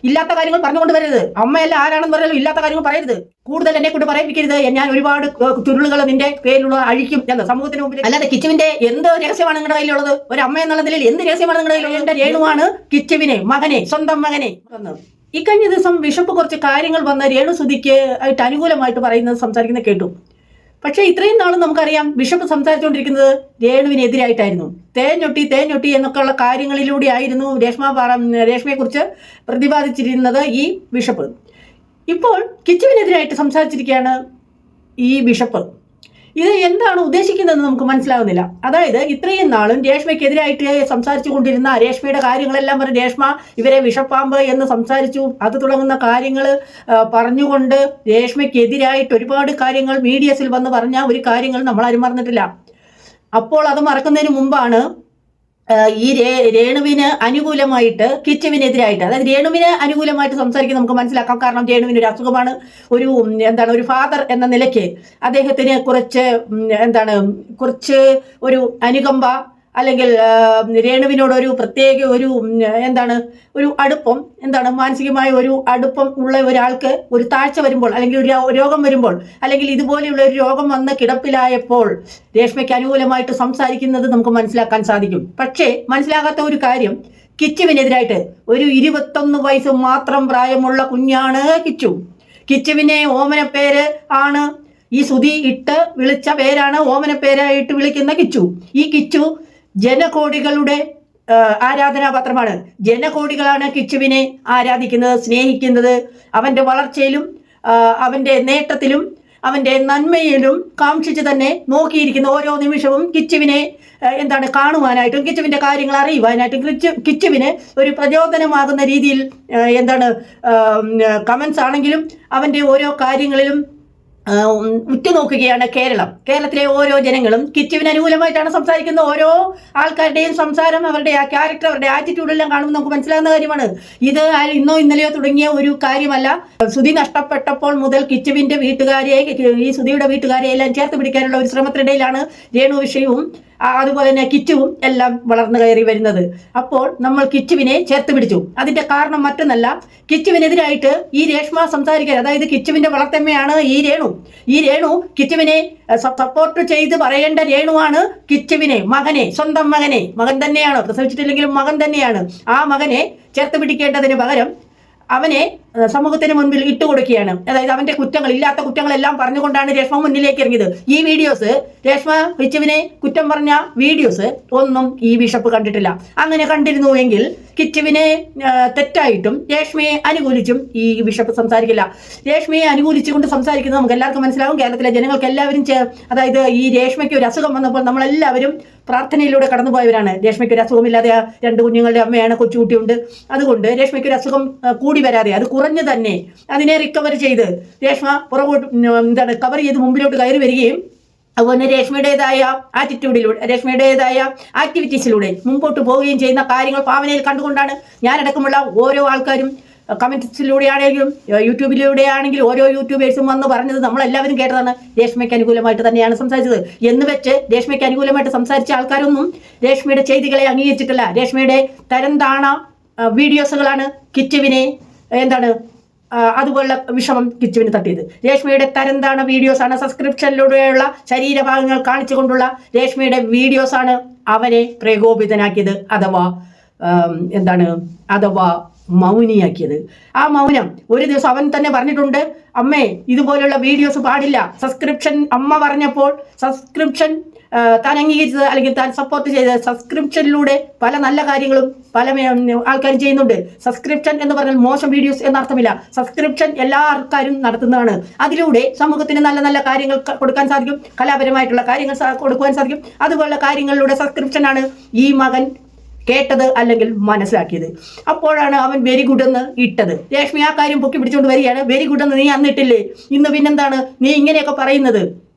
ഇല്ലാത്ത കാര്യങ്ങൾ പറഞ്ഞുകൊണ്ട് വരരുത്. അമ്മയല്ല ആരാണെന്ന് പറയാലും ഇല്ലാത്ത കാര്യങ്ങൾ പറയരുത്. കൂടുതൽ എന്നെ കൊണ്ട് പറയിപ്പിക്കരുത്. ഞാൻ ഒരുപാട് ചുരുളുകൾ നിന്റെ പേരിലുള്ള അഴിക്കും എന്ന് സമൂഹത്തിന് മുമ്പിൽ. അല്ലാതെ കിച്ചുവിന്റെ എന്ത് രഹസ്യമാണ് നിങ്ങളുടെ കയ്യിലുള്ളത്? ഒരു അമ്മ എന്നുള്ള നിലയിൽ എന്ത് രഹസ്യമാണ് നിങ്ങളുടെ കയ്യിലുള്ളത്? എന്റെ രേണുവാണ് കിച്ചുവിനെ, മകനെ, സ്വന്തം മകനെ വന്നത്. ഇക്കഴിഞ്ഞ ദിവസം ബിഷപ്പ് കുറച്ച് കാര്യങ്ങൾ വന്ന് രേണുസുതിക്ക് ആയിട്ട് അനുകൂലമായിട്ട് പറയുന്നത് സംസാരിക്കുന്നത് കേട്ടു. പക്ഷേ ഇത്രയും നാളും നമുക്കറിയാം ബിഷപ്പ് സംസാരിച്ചുകൊണ്ടിരിക്കുന്നത് രേണുവിനെതിരായിട്ടായിരുന്നു. തേഞ്ഞൊട്ടി എന്നൊക്കെയുള്ള കാര്യങ്ങളിലൂടെ ആയിരുന്നു രേഷ്മയെക്കുറിച്ച് പ്രതിപാദിച്ചിരുന്നത് ഈ ബിഷപ്പ്. ഇപ്പോൾ കിച്ചുവിനെതിരായിട്ട് സംസാരിച്ചിരിക്കുകയാണ് ഈ ബിഷപ്പ്. ഇത് എന്താണ് ഉദ്ദേശിക്കുന്നതെന്ന് നമുക്ക് മനസ്സിലാകുന്നില്ല. അതായത് ഇത്രയും നാളും രേഷ്മയ്ക്കെതിരായിട്ട് സംസാരിച്ചു കൊണ്ടിരുന്ന രേഷ്മയുടെ കാര്യങ്ങളെല്ലാം പറഞ്ഞ് രേഷ്മ ഇവരെ വിഷപ്പാമ്പ് എന്ന് സംസാരിച്ചു, അത് തുടങ്ങുന്ന കാര്യങ്ങൾ പറഞ്ഞുകൊണ്ട് രേഷ്മയ്ക്കെതിരായിട്ട് ഒരുപാട് കാര്യങ്ങൾ മീഡിയസിൽ വന്ന് പറഞ്ഞ ഒരു കാര്യങ്ങൾ നമ്മളാരും മറന്നിട്ടില്ല. അപ്പോൾ അത് മറക്കുന്നതിന് മുമ്പാണ് ഈ രേണുവിന് അനുകൂലമായിട്ട് കിച്ചുവിനെതിരായിട്ട്, അതായത് രേണുവിന് അനുകൂലമായിട്ട് സംസാരിക്കുന്നത് നമുക്ക് മനസ്സിലാക്കാം. കാരണം രേണുവിന് ഒരു അസുഖമാണ്. ഒരു ഫാദർ എന്ന നിലയ്ക്ക് അദ്ദേഹത്തിന് കുറച്ച് ഒരു അനുകമ്പ, അല്ലെങ്കിൽ രേണുവിനോട് ഒരു പ്രത്യേക ഒരു അടുപ്പം, മാനസികമായ ഒരു അടുപ്പം ഉള്ള ഒരാൾക്ക് ഒരു താഴ്ച വരുമ്പോൾ, അല്ലെങ്കിൽ ഒരു രോഗം വരുമ്പോൾ, അല്ലെങ്കിൽ ഇതുപോലെയുള്ള ഒരു രോഗം വന്ന് കിടപ്പിലായപ്പോൾ രേഷ്മയ്ക്ക് അനുകൂലമായിട്ട് സംസാരിക്കുന്നത് നമുക്ക് മനസ്സിലാക്കാൻ സാധിക്കും. പക്ഷേ മനസ്സിലാകാത്ത ഒരു കാര്യം, കിച്ചുവിനെതിരായിട്ട് ഒരു 21 വയസ്സ് മാത്രം പ്രായമുള്ള കുഞ്ഞാണ് കിച്ചു. കിച്ചുവിനെ ഓമനപ്പേര് ആണ് ഈ സുധി ഇട്ട് വിളിച്ച പേരാണ് ഓമനപ്പേരായിട്ട് വിളിക്കുന്ന കിച്ചു. ഈ കിച്ചു ജനകോടികളുടെ ആരാധനാപാത്രമാണ്. ജനകോടികളാണ് കിച്ചുവിനെ ആരാധിക്കുന്നത്, സ്നേഹിക്കുന്നത്. അവന്റെ വളർച്ചയിലും അവന്റെ നേട്ടത്തിലും അവന്റെ നന്മയിലും കാക്ഷിച്ച് തന്നെ നോക്കിയിരിക്കുന്ന ഓരോ നിമിഷവും കിച്ചുവിനെ കാണുവാനായിട്ടും കിച്ചുവിന്റെ കാര്യങ്ങൾ അറിയുവാനായിട്ടും കിച്ചുവിന് ഒരു പ്രചോദനമാകുന്ന രീതിയിൽ കമന്റ്സ് ആണെങ്കിലും അവന്റെ ഓരോ കാര്യങ്ങളിലും ഉറ്റുനോക്കുകയാണ് കേരളത്തിലെ ഓരോ ജനങ്ങളും. കിച്ചുവിന് അനുകൂലമായിട്ടാണ് സംസാരിക്കുന്ന ഓരോ ആൾക്കാരുടെയും സംസാരം, അവരുടെ ആ ക്യാരക്ടർ, അവരുടെ ആറ്റിറ്റ്യൂഡെല്ലാം കാണുമ്പോൾ നമുക്ക് മനസ്സിലാകുന്ന കാര്യമാണ്. ഇത് ഇന്നോ ഇന്നലെയോ തുടങ്ങിയ ഒരു കാര്യമല്ല. സുധി നഷ്ടപ്പെട്ടപ്പോൾ മുതൽ കിച്ചുവിന്റെ ഈ സുധിയുടെ വീട്ടുകാരെ എല്ലാം ചേർത്ത് പിടിക്കാനുള്ള ഒരു ശ്രമത്തിനിടയിലാണ് രേണു വിഷയവും അതുപോലെ തന്നെ കിച്ചുവും എല്ലാം വളർന്നു കയറി വരുന്നത്. അപ്പോൾ നമ്മൾ കിച്ചുവിനെ ചേർത്ത് പിടിച്ചു. അതിന്റെ കാരണം മറ്റൊന്നല്ല, കിച്ചുവിനെതിരായിട്ട് ഈ രേഷ്മ സംസാരിക്കാൻ, അതായത് കിച്ചുവിന്റെ വളർത്തമ്മയാണ് ഈ രേണു കിച്ചുവിനെ സപ്പോർട്ട് ചെയ്ത് പറയേണ്ട രേണുവാണ് കിച്ചുവിനെ, മകനെ, സ്വന്തം മകൻ തന്നെയാണ്, പ്രസവിച്ചിട്ടില്ലെങ്കിലും മകൻ തന്നെയാണ്. ആ മകനെ ചേർത്ത് പിടിക്കേണ്ടതിന് പകരം അവനെ സമൂഹത്തിന് മുൻപിൽ ഇട്ടുകൊടുക്കുകയാണ്. അതായത് അവന്റെ ഇല്ലാത്ത കുറ്റങ്ങളെല്ലാം പറഞ്ഞുകൊണ്ടാണ് രേഷ്മ മുന്നിലേക്ക് ഇറങ്ങിയത്. ഈ വീഡിയോസ്, രേഷ്മ കിച്ചുവിനെ കുറ്റം പറഞ്ഞ വീഡിയോസ് ഒന്നും ഈ ബിഷപ്പ് കണ്ടിട്ടില്ല. അങ്ങനെ കണ്ടിരുന്നുവെങ്കിൽ കിച്ചുവിനെ തെറ്റായിട്ടും രേഷ്മയെ അനുകൂലിച്ചും ഈ ബിഷപ്പ് സംസാരിക്കില്ല. രേഷ്മയെ അനുകൂലിച്ചുകൊണ്ട് സംസാരിക്കുന്നത് നമുക്ക് എല്ലാവർക്കും മനസ്സിലാവും. കേരളത്തിലെ ജനങ്ങൾക്ക് എല്ലാവരും അതായത് ഈ രേഷ്മയ്ക്ക് ഒരു അസുഖം വന്നപ്പോൾ നമ്മളെല്ലാവരും പ്രാർത്ഥനയിലൂടെ കടന്നുപോയവരാണ്. രേഷ്മയ്ക്ക് ഒരു അസുഖമില്ലാതെ 2 കുഞ്ഞുങ്ങളുടെ അമ്മയാണ്, കൊച്ചുകുട്ടിയുണ്ട്. അതുകൊണ്ട് രേഷ്മയ്ക്ക് ഒരു അസുഖം കൂടി വരാതെ, അത് കുറഞ്ഞു തന്നെ അതിനെ റിക്കവർ ചെയ്ത് രേഷ്മ പുറകോട്ട് കവർ ചെയ്ത് മുമ്പിലോട്ട് കയറി വരികയും അതുപോലെ രേഷ്മയുടേതായ ആറ്റിറ്റ്യൂഡിലൂടെ, രേഷ്മയുടേതായ ആക്ടിവിറ്റീസിലൂടെ മുമ്പോട്ട് പോവുകയും ചെയ്യുന്ന കാര്യങ്ങൾ ഭാവനയിൽ കണ്ടുകൊണ്ടാണ് ഞാനടക്കമുള്ള ഓരോ ആൾക്കാരും കമന്റ്സിലൂടെ ആണെങ്കിലും യൂട്യൂബിലൂടെ ആണെങ്കിലും ഓരോ യൂട്യൂബേഴ്സും വന്ന് പറഞ്ഞത് നമ്മളെല്ലാവരും കേട്ടതാണ്. രേഷ്മയ്ക്ക് അനുകൂലമായിട്ട് തന്നെയാണ് സംസാരിച്ചത് എന്ന് വെച്ച് രേഷ്മയ്ക്ക് അനുകൂലമായിട്ട് സംസാരിച്ച ആൾക്കാരൊന്നും രേഷ്മയുടെ ചെയ്തികളെ അംഗീകരിച്ചിട്ടില്ല. രേഷ്മയുടെ തരംതാണ വീഡിയോസുകളാണ് കിച്ചുവിനെ അതുപോലുള്ള വിഷമം കിച്ചുവിന് തട്ടിയത്. രേഷ്മയുടെ തരംതാണ വീഡിയോസാണ്, സബ്സ്ക്രിപ്ഷനിലൂടെയുള്ള ശരീരഭാഗങ്ങൾ കാണിച്ചുകൊണ്ടുള്ള രേഷ്മയുടെ വീഡിയോസാണ് അവനെ പ്രകോപിതനാക്കിയത്, അഥവാ മൗനിയാക്കിയത്. ആ മൗനം ഒരു ദിവസം അവൻ തന്നെ പറഞ്ഞിട്ടുണ്ട്, അമ്മേ ഇതുപോലുള്ള വീഡിയോസ് പാടില്ല. സബ്സ്ക്രിപ്ഷൻ അമ്മ പറഞ്ഞപ്പോൾ സബ്സ്ക്രിപ്ഷൻ താൻ അംഗീകരിച്ചത്, അല്ലെങ്കിൽ താൻ സപ്പോർട്ട് ചെയ്തത്, സബ്സ്ക്രിപ്ഷനിലൂടെ പല നല്ല കാര്യങ്ങളും പല ആൾക്കാരും ചെയ്യുന്നുണ്ട്. സബ്സ്ക്രിപ്ഷൻ എന്ന് പറഞ്ഞാൽ മോശം വീഡിയോസ് എന്നർത്ഥമില്ല. സബ്സ്ക്രിപ്ഷൻ എല്ലാ ആൾക്കാരും നടത്തുന്നതാണ്. അതിലൂടെ സമൂഹത്തിന് നല്ല നല്ല കാര്യങ്ങൾ കൊടുക്കാൻ സാധിക്കും, കലാപരമായിട്ടുള്ള കാര്യങ്ങൾ കൊടുക്കുവാൻ സാധിക്കും. അതുപോലുള്ള കാര്യങ്ങളിലൂടെ സബ്സ്ക്രിപ്ഷനാണ് ഈ മകൻ കേട്ടത് അല്ലെങ്കിൽ മനസ്സിലാക്കിയത്. അപ്പോഴാണ് അവൻ വെരി ഗുഡ് എന്ന് ഇട്ടത്. രേഷ്മ ആ കാര്യം പൊക്കി പിടിച്ചുകൊണ്ട് വരികയാണ്. വെരി ഗുഡ് എന്ന് നീ അന്നിട്ടില്ലേ, ഇന്ന് പിന്നെന്താണ് നീ ഇങ്ങനെയൊക്കെ പറയുന്നത്?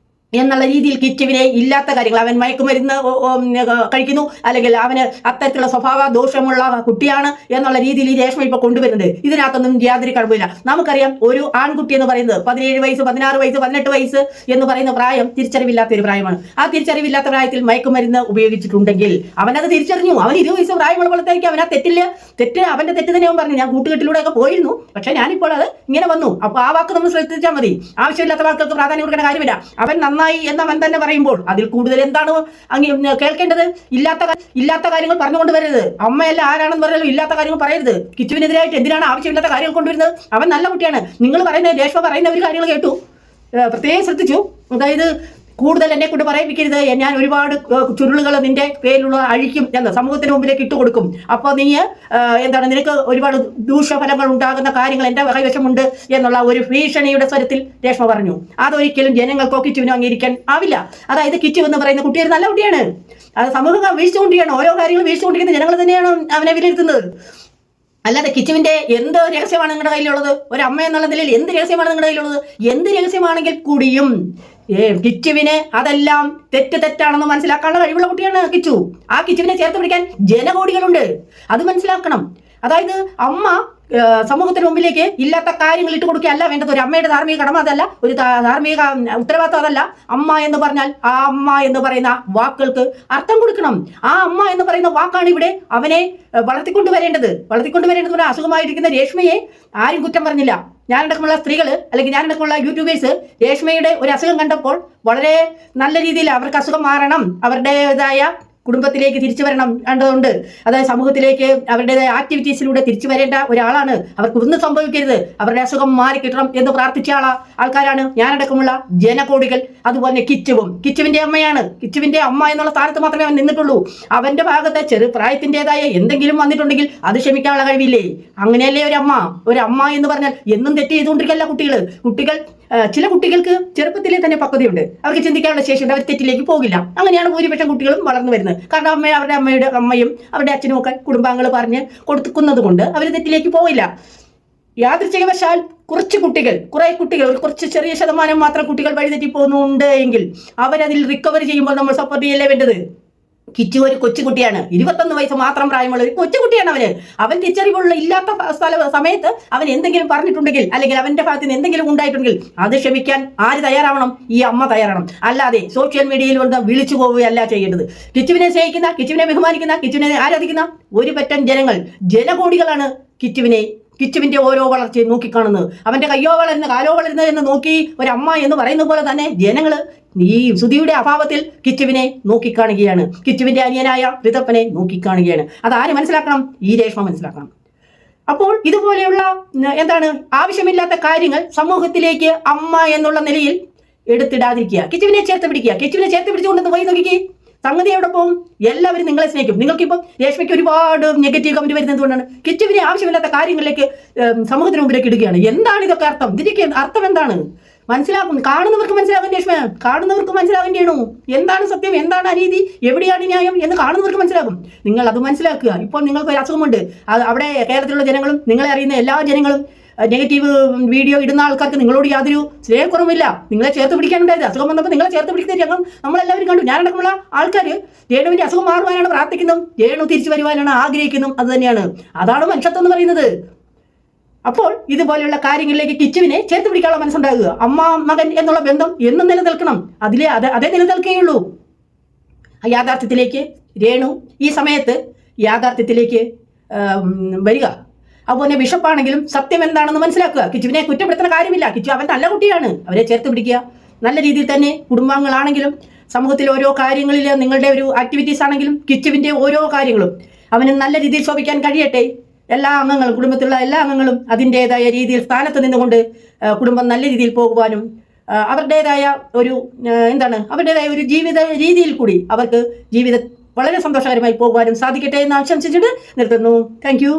എന്നുള്ള രീതിയിൽ കിച്ചുവിനെ ഇല്ലാത്ത കാര്യങ്ങൾ, അവൻ മയക്കുമരുന്ന് കഴിക്കുന്നു, അല്ലെങ്കിൽ അവന് അത്തരത്തിലുള്ള സ്വഭാവ ദോഷമുള്ള കുട്ടിയാണ് എന്നുള്ള രീതിയിൽ ഈ രേഷ്മ ഇപ്പൊ കൊണ്ടുവരുന്നത്. ഇതിനകത്തൊന്നും യാതൊരു കഴിവില്ല. നമുക്കറിയാം, ഒരു ആൺകുട്ടി എന്ന് പറയുന്നത് 17 വയസ്സ്, 16 വയസ്സ്, 18 വയസ്സ് എന്ന് പറയുന്ന പ്രായം തിരിച്ചറിവില്ലാത്ത ഒരു പ്രായമാണ്. ആ തിരിച്ചറിവില്ലാത്ത പ്രായത്തിൽ മയക്കുമരുന്ന് ഉപയോഗിച്ചിട്ടുണ്ടെങ്കിൽ അവനത് തിരിച്ചറിഞ്ഞു. അവൻ 20 വയസ്സ് പ്രായമുള്ളപ്പോഴത്തേക്ക് അവൻ ആ തെറ്റ് അവന്റെ തെറ്റ് തന്നെ അവൻ പറഞ്ഞു. ഞാൻ കൂട്ടുകെട്ടിലൂടെ ഒക്കെ പോയിരുന്നു, പക്ഷെ ഞാനിപ്പോൾ അത് ഇങ്ങനെ വന്നു. അപ്പൊ ആ വാക്ക് നമ്മൾ ശ്രദ്ധിച്ചാൽ മതി. ആവശ്യമില്ലാത്ത വാക്കുകൾക്ക് പ്രാധാന്യം കൊടുക്കേണ്ട കാര്യമില്ല. അവൻ നന്നായി എന്നവൻ തന്നെ പറയുമ്പോൾ അതിൽ കൂടുതൽ എന്താണ് കേൾക്കേണ്ടത്? ഇല്ലാത്ത കാര്യങ്ങൾ പറഞ്ഞുകൊണ്ട് വരരുത്. അമ്മയല്ല ആരാണെന്ന് പറഞ്ഞാലും ഇല്ലാത്ത കാര്യങ്ങൾ പറയരുത്. കിച്ചുവിനെതിരായിട്ട് എന്തിനാണ് ആവശ്യമില്ലാത്ത കാര്യങ്ങൾ കൊണ്ടുവരുന്നത്? അവൻ നല്ല കുട്ടിയാണ്. നിങ്ങൾ പറയുന്ന രേഷ്മ പറയുന്ന ഒരു കാര്യങ്ങൾ കേട്ടു, പ്രത്യേകം ശ്രദ്ധിച്ചു. അതായത് കൂടുതൽ എന്നെ കൊണ്ട് പറയിപ്പിക്കരുത്, ഞാൻ ഒരുപാട് ചുരുളുകൾ നിന്റെ പേരിലുള്ള അഴിക്കും എന്ന് സമൂഹത്തിന് മുമ്പിലേക്ക് ഇട്ടുകൊടുക്കും. അപ്പോൾ നീ നിനക്ക് ഒരുപാട് ദൂഷ്യഫലങ്ങൾ ഉണ്ടാകുന്ന കാര്യങ്ങൾ എൻ്റെ കൈവശമുണ്ട് എന്നുള്ള ഒരു ഭീഷണിയുടെ സ്വരത്തിൽ രേഷ്മ പറഞ്ഞു. അതൊരിക്കലും ജനങ്ങൾക്കോ കിച്ചുവിനോ അംഗീകരിക്കാൻ ആവില്ല. അതായത് കിച്ചു എന്ന് പറയുന്ന കുട്ടി ഒരു നല്ല കുട്ടിയാണ്. അത് സമൂഹം വീഴ്ചകൊണ്ടിരിക്കുകയാണ്. ഓരോ കാര്യങ്ങളും വീഴ്ചകൊണ്ടിരിക്കുന്ന ജനങ്ങൾ തന്നെയാണ് അവനെ വിലയിരുത്തുന്നത്. അല്ലാതെ കിച്ചുവിന്റെ എന്ത് രഹസ്യമാണ് നിങ്ങളുടെ കയ്യിലുള്ളത്? ഒരു അമ്മ എന്നുള്ള നിലയിൽ എന്ത് രഹസ്യമാണ് നിങ്ങളുടെ കയ്യിലുള്ളത്? എന്ത് രഹസ്യമാണെങ്കിൽ കൂടിയും കിച്ചുവിന് അതെല്ലാം തെറ്റാണെന്ന് മനസ്സിലാക്കാനുള്ള കഴിവുള്ള കുട്ടിയാണ് കിച്ചു. ആ കിച്ചുവിനെ ചേർത്ത് പിടിക്കാൻ ജനകോടികളുണ്ട്. അത് മനസ്സിലാക്കണം. അതായത് അമ്മ സമൂഹത്തിന് മുമ്പിലേക്ക് ഇല്ലാത്ത കാര്യങ്ങൾ ഇട്ട് കൊടുക്കുകയല്ല വേണ്ടത്. ഒരു അമ്മയുടെ ധാർമ്മിക കടമ അതല്ല, ഒരു ധാർമ്മിക ഉത്തരവാദിത്വം അതല്ല. അമ്മ എന്ന് പറഞ്ഞാൽ ആ അമ്മ എന്ന് പറയുന്ന വാക്കുകൾക്ക് അർത്ഥം കൊടുക്കണം. ആ അമ്മ എന്ന് പറയുന്ന വാക്കാണ് ഇവിടെ അവനെ വളർത്തിക്കൊണ്ടുവരേണ്ടത്. അസുഖമായിരിക്കുന്ന രേഷ്മയെ ആരും കുറ്റം പറഞ്ഞില്ല. ഞാനടക്കമുള്ള സ്ത്രീകൾ അല്ലെങ്കിൽ ഞാനടക്കമുള്ള യൂട്യൂബേഴ്സ് രേഷ്മയുടെ ഒരു അസുഖം കണ്ടപ്പോൾ വളരെ നല്ല രീതിയിൽ അവർക്ക് അസുഖം മാറണം, അവരുടേതായ കുടുംബത്തിലേക്ക് തിരിച്ചു വരണം കണ്ടതുകൊണ്ട്, അതായത് സമൂഹത്തിലേക്ക് അവരുടേതായ ആക്ടിവിറ്റീസിലൂടെ തിരിച്ചു വരേണ്ട ഒരാളാണ്. അവർക്ക് ഒന്നും സംഭവിക്കരുത്, അവരുടെ അസുഖം മാറിക്കിട്ടണം എന്ന് പ്രാർത്ഥിച്ച ആൾക്കാരാണ് ഞാനടക്കമുള്ള ജനകോടികൾ. അതുപോലെ കിച്ചുവിന്റെ അമ്മയാണ്. കിച്ചുവിന്റെ അമ്മ എന്നുള്ള സ്ഥാനത്ത് മാത്രമേ അവൻ നിന്നിട്ടുള്ളൂ. അവന്റെ ഭാഗത്ത് ചെറുപ്രായത്തിൻ്റെതായ എന്തെങ്കിലും വന്നിട്ടുണ്ടെങ്കിൽ അത് ക്ഷമിക്കാനുള്ള കഴിവില്ലേ? അങ്ങനെയല്ലേ ഒരു അമ്മ എന്ന് പറഞ്ഞാൽ എന്നും തെറ്റ് ചെയ്തുകൊണ്ടിരിക്കല്ല കുട്ടികൾ. ചില കുട്ടികൾക്ക് ചെറുപ്പത്തിലെ തന്നെ പക്വതയുണ്ട്, അവർക്ക് ചിന്തിക്കാനുള്ള ശേഷിയുണ്ട്, അവർ തെറ്റിലേക്ക് പോകില്ല. അങ്ങനെയാണ് ഭൂരിപക്ഷം കുട്ടികളും വളർന്നു വരുന്നത്. കാരണം അവരുടെ അമ്മയും അവരുടെ അച്ഛനും ഒക്കെ കുടുംബാംഗങ്ങൾ പറഞ്ഞ് കൊടുക്കുന്നത് കൊണ്ട് അവർ തെറ്റിലേക്ക് പോവില്ല. യാദൃച്ഛികവശാൽ കുറെ കുട്ടികൾ ഒരു കുറച്ച് ചെറിയ ശതമാനം മാത്രം കുട്ടികൾ വഴിതെറ്റി പോകുന്നുണ്ട് എങ്കിൽ അവരതിൽ റിക്കവറി ചെയ്യുമ്പോൾ നമ്മൾ സപ്പോർട്ട് ചെയ്യല്ലേ വേണ്ടത്. കിച്ചു ഒരു കൊച്ചുകുട്ടിയാണ്. 21 വയസ്സ് മാത്രം പ്രായമുള്ള ഒരു കൊച്ചുകുട്ടിയാണ്. അവൻ തിരിച്ചറിവുള്ള ഇല്ലാത്ത സമയത്ത് അവൻ എന്തെങ്കിലും പറഞ്ഞിട്ടുണ്ടെങ്കിൽ അല്ലെങ്കിൽ അവന്റെ ഭാഗത്ത് നിന്ന് എന്തെങ്കിലും ഉണ്ടായിട്ടുണ്ടെങ്കിൽ അത് ക്ഷമിക്കാൻ ആര് തയ്യാറാവണം? ഈ അമ്മ തയ്യാറാവണം. അല്ലാതെ സോഷ്യൽ മീഡിയയിൽ വന്ന് വിളിച്ചു പോവുകയല്ല ചെയ്യേണ്ടത്. കിച്ചുവിനെ സ്നേഹിക്കുന്ന, കിച്ചുവിനെ ബഹുമാനിക്കുന്ന, കിച്ചുവിനെ ആരാധിക്കുന്ന ഒരു പറ്റം ജനകോടികളാണ് കിച്ചുവിന്റെ ഓരോ വളർച്ചയും നോക്കിക്കാണുന്നത്. അവന്റെ കയ്യോ വളരുന്നത് കാലോ വളരുന്നത് എന്ന് നോക്കി ഒരമ്മ എന്ന് പറയുന്നത് പോലെ തന്നെ ജനങ്ങൾ ഈ സുധിയുടെ അഭാവത്തിൽ കിച്ചുവിനെ നോക്കിക്കാണുകയാണ്. കിച്ചുവിന്റെ അനിയനായ ഋതപ്പനെ നോക്കിക്കാണുകയാണ്. അതാര് മനസ്സിലാക്കണം? ഈ രേഷ്മ മനസ്സിലാക്കണം. അപ്പോൾ ഇതുപോലെയുള്ള ആവശ്യമില്ലാത്ത കാര്യങ്ങൾ സമൂഹത്തിലേക്ക് അമ്മ എന്നുള്ള നിലയിൽ എടുത്തിടാതിരിക്കുക. കിച്ചുവിനെ ചേർത്ത് പിടിച്ചുകൊണ്ടെന്ന് പോയി നോക്കിക്കേ. സംഗതി എവിടെ പോകും? എല്ലാവരും നിങ്ങളെ സ്നേഹിക്കും. നിങ്ങൾക്കിപ്പം രേഷ്മയ്ക്ക് ഒരുപാട് നെഗറ്റീവ് കമന്റ് വരുന്നത് കൊണ്ടാണ് കിച്ചുവിനെ ആവശ്യമില്ലാത്ത കാര്യങ്ങളിലേക്ക് സമൂഹത്തിന് മുമ്പിലേക്ക് ഇടുകയാണ്. എന്താണ് ഇതൊക്കെ അർത്ഥം? ഇതിലേക്ക് അർത്ഥം എന്താണ്? മനസ്സിലാക്കും. കാണുന്നവർക്ക് മനസ്സിലാകും. രേഷ്മ കാണുന്നവർക്ക് മനസ്സിലാകേണ്ടിയാണോ എന്താണ് സത്യം, എന്താണ് അനീതി, എവിടെയാണ് ന്യായം എന്ന് കാണുന്നവർക്ക് മനസ്സിലാകും. നിങ്ങൾ അത് മനസ്സിലാക്കുക. ഇപ്പോൾ നിങ്ങൾക്ക് ഒരു അസുഖമുണ്ട്. അവിടെ കേരളത്തിലുള്ള ജനങ്ങളും നിങ്ങളെ അറിയുന്ന എല്ലാ ജനങ്ങളും നെഗറ്റീവ് വീഡിയോ ഇടുന്ന ആൾക്കാർക്ക് നിങ്ങളോട് യാതൊരു സ്നേഹക്കുറവില്ല. നിങ്ങളെ ചേർത്ത് പിടിക്കാനുണ്ടായത്. അസുഖം വന്നപ്പോൾ നിങ്ങളെ ചേർത്ത് പിടിക്കുന്ന രംഗം നമ്മളെല്ലാവരും കണ്ടു. ഞാനടക്കമുള്ള ആൾക്കാർ രേണുവിന്റെ അസുഖം മാറുവാനാണ് പ്രാർത്ഥിക്കുന്നതും രേണു തിരിച്ചു വരുവാനാണ് ആഗ്രഹിക്കുന്നതും. അത് തന്നെയാണ്. അതാണ് മനുഷ്യത്വം എന്ന് പറയുന്നത്. അപ്പോൾ ഇതുപോലെയുള്ള കാര്യങ്ങളിലേക്ക് കിച്ചുവിനെ ചേർത്ത് പിടിക്കാനുള്ള മനസ്സുണ്ടാകുക. അമ്മ മകൻ എന്നുള്ള ബന്ധം എന്നും നിലനിൽക്കണം. അതേ നിലനിൽക്കുകയുള്ളൂ. യാഥാർത്ഥ്യത്തിലേക്ക് രേണു ഈ സമയത്ത് യാഥാർത്ഥ്യത്തിലേക്ക് വരിക. അതുപോലെ ബിഷപ്പാണെങ്കിലും സത്യം എന്താണെന്ന് മനസ്സിലാക്കുക. കിച്ചുവിനെ കുറ്റപ്പെടുത്തുന്ന കാര്യമില്ല. കിച്ചു അവൻ നല്ല കുട്ടിയാണ്. അവരെ ചേർത്ത് പിടിക്കുക. നല്ല രീതിയിൽ തന്നെ കുടുംബാംഗങ്ങളാണെങ്കിലും സമൂഹത്തിൽ ഓരോ കാര്യങ്ങളിൽ നിങ്ങളുടെ ഒരു ആക്ടിവിറ്റീസ് ആണെങ്കിലും കിച്ചുവിൻ്റെ ഓരോ കാര്യങ്ങളും അവന് നല്ല രീതിയിൽ ശോഭിക്കാൻ കഴിയട്ടെ. എല്ലാ അംഗങ്ങളും, കുടുംബത്തിലുള്ള എല്ലാ അംഗങ്ങളും അതിൻ്റെതായ രീതിയിൽ സ്ഥാനത്ത് നിന്നുകൊണ്ട് കുടുംബം നല്ല രീതിയിൽ പോകുവാനും അവരുടേതായ ഒരു ജീവിത രീതിയിൽ കൂടി അവർക്ക് ജീവിതം വളരെ സന്തോഷകരമായി പോകുവാനും സാധിക്കട്ടെ എന്ന് ആശംസിച്ചിട്ട് നിർത്തുന്നു. Thank you.